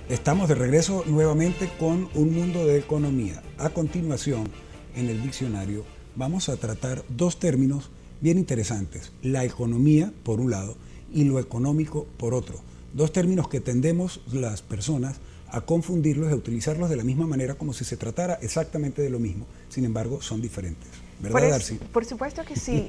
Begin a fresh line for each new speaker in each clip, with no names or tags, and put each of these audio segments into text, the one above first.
Estamos de regreso nuevamente con Un Mundo de Economía. A continuación, en el diccionario, vamos a tratar dos términos bien interesantes. La economía, por un lado, y lo económico, por otro. Dos términos que tendemos las personas a confundirlos y a utilizarlos de la misma manera como si se tratara exactamente de lo mismo. Sin embargo, son diferentes. ¿Verdad, Darcy?
Por supuesto que sí.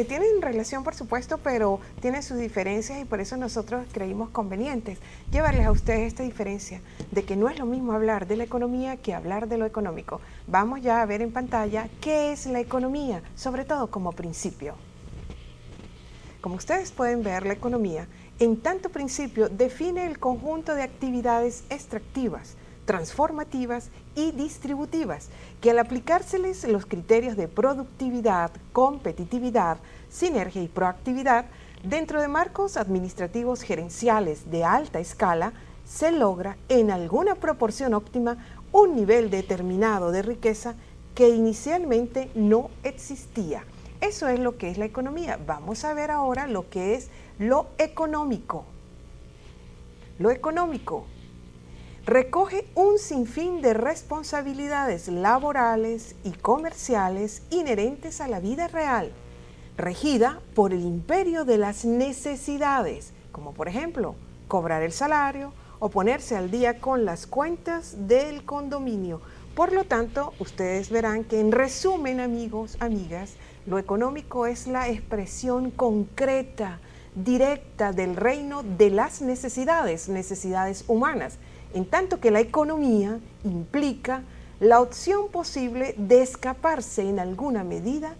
Tienen relación, por supuesto, pero tienen sus diferencias y por eso nosotros creímos convenientes llevarles a ustedes esta diferencia de que no es lo mismo hablar de la economía que hablar de lo económico. Vamos ya a ver en pantalla qué es la economía, sobre todo como principio. Como ustedes pueden ver, la economía, en tanto principio, define el conjunto de actividades extractivas, transformativas y distributivas, que al aplicárseles los criterios de productividad, competitividad, sinergia y proactividad, dentro de marcos administrativos gerenciales de alta escala, se logra en alguna proporción óptima un nivel determinado de riqueza que inicialmente no existía. Eso es lo que es la economía. Vamos a ver ahora lo que es lo económico. Lo económico recoge un sinfín de responsabilidades laborales y comerciales inherentes a la vida real, regida por el imperio de las necesidades, como por ejemplo, cobrar el salario o ponerse al día con las cuentas del condominio. Por lo tanto, ustedes verán que en resumen, amigos, amigas, lo económico es la expresión concreta, directa del reino de las necesidades humanas, en tanto que la economía implica la opción posible de escaparse en alguna medida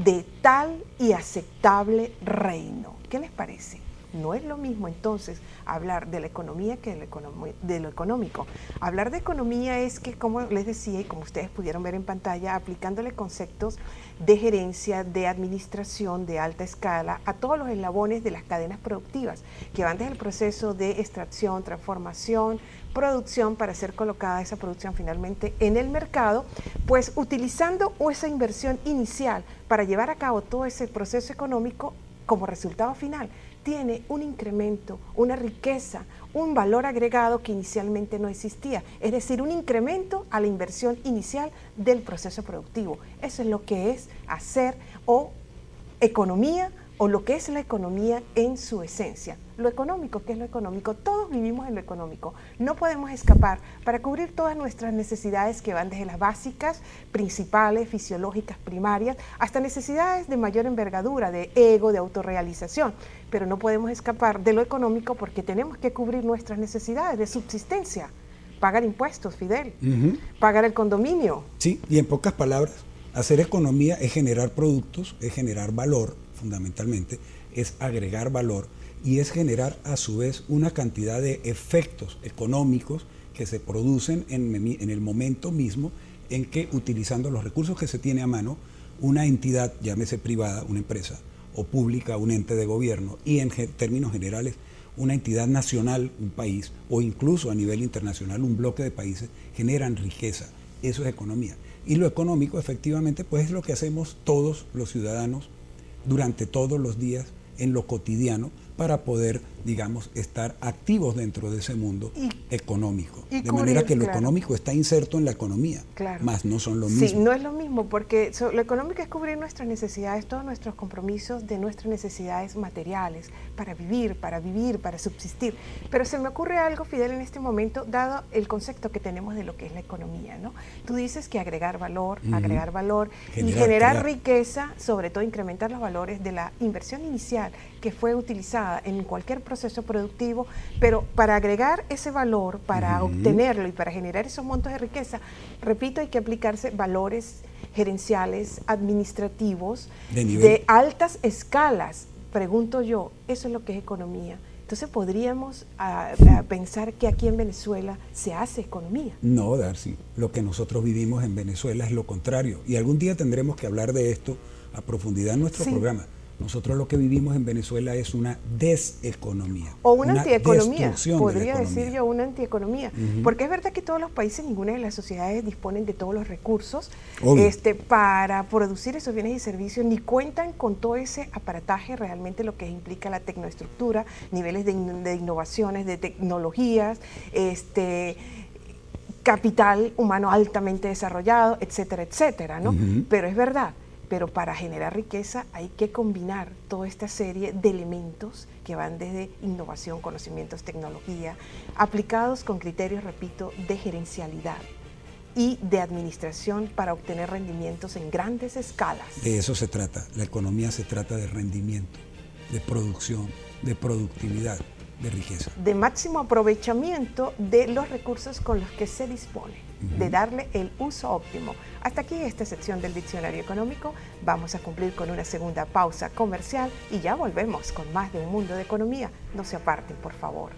de tal y aceptable reino. ¿Qué les parece? No es lo mismo entonces hablar de la economía que de lo económico. Hablar de economía es que, como les decía y como ustedes pudieron ver en pantalla, aplicándole conceptos de gerencia, de administración de alta escala a todos los eslabones de las cadenas productivas, que van desde el proceso de extracción, transformación, producción para ser colocada esa producción finalmente en el mercado, pues utilizando esa inversión inicial para llevar a cabo todo ese proceso económico como resultado final tiene un incremento, una riqueza, un valor agregado que inicialmente no existía, es decir, un incremento a la inversión inicial del proceso productivo. Eso es lo que es hacer o economía o lo que es la economía en su esencia. Lo económico, ¿qué es lo económico? Todos vivimos en lo económico. No podemos escapar para cubrir todas nuestras necesidades que van desde las básicas, principales, fisiológicas, primarias, hasta necesidades de mayor envergadura, de ego, de autorrealización. Pero no podemos escapar de lo económico porque tenemos que cubrir nuestras necesidades de subsistencia. Pagar impuestos, Fidel. Pagar el condominio.
Sí, y en pocas palabras, hacer economía es generar productos, es generar valor, fundamentalmente, es agregar valor y es generar a su vez una cantidad de efectos económicos que se producen en el momento mismo en que, utilizando los recursos que se tiene a mano, una entidad, llámese privada, una empresa, o pública, un ente de gobierno, y en términos generales, una entidad nacional, un país, o incluso a nivel internacional, un bloque de países, generan riqueza. Eso es economía. Y lo económico, efectivamente, pues es lo que hacemos todos los ciudadanos durante todos los días en lo cotidiano para poder, digamos, estar activos dentro de ese mundo económico. De manera que lo económico está inserto en la economía, más no son lo mismo.
Sí, no es lo mismo, porque lo económico es cubrir nuestras necesidades, todos nuestros compromisos de nuestras necesidades materiales, para vivir, para subsistir. Pero se me ocurre algo, Fidel, en este momento, dado el concepto que tenemos de lo que es la economía, ¿no? Tú dices que agregar valor y generar riqueza, sobre todo incrementar los valores de la inversión inicial que fue utilizada en cualquier proceso productivo, pero para agregar ese valor, para obtenerlo y para generar esos montos de riqueza, repito, hay que aplicarse valores gerenciales, administrativos, de altas escalas. Pregunto yo, ¿eso es lo que es economía? Entonces podríamos pensar que aquí en Venezuela se hace economía.
No, Darcy, lo que nosotros vivimos en Venezuela es lo contrario, y algún día tendremos que hablar de esto a profundidad en nuestro programa. Nosotros lo que vivimos en Venezuela es una deseconomía.
O una antieconomía,
destrucción
podría
de la economía.
decir yo, una antieconomía. Porque es verdad que todos los países, ninguna de las sociedades disponen de todos los recursos para producir esos bienes y servicios, ni cuentan con todo ese aparataje, realmente lo que implica la tecnoestructura, niveles de innovaciones, de tecnologías, capital humano altamente desarrollado, etcétera, etcétera, ¿no? Pero es verdad. Pero para generar riqueza hay que combinar toda esta serie de elementos que van desde innovación, conocimientos, tecnología, aplicados con criterios, repito, de gerencialidad y de administración para obtener rendimientos en grandes escalas.
De eso se trata. La economía se trata de rendimiento, de producción, de productividad, de riqueza.
De máximo aprovechamiento de los recursos con los que se dispone. De darle el uso óptimo. Hasta aquí esta sección del Diccionario Económico. Vamos a cumplir con una segunda pausa comercial y ya volvemos con más de Un Mundo de Economía. No se aparten, por favor.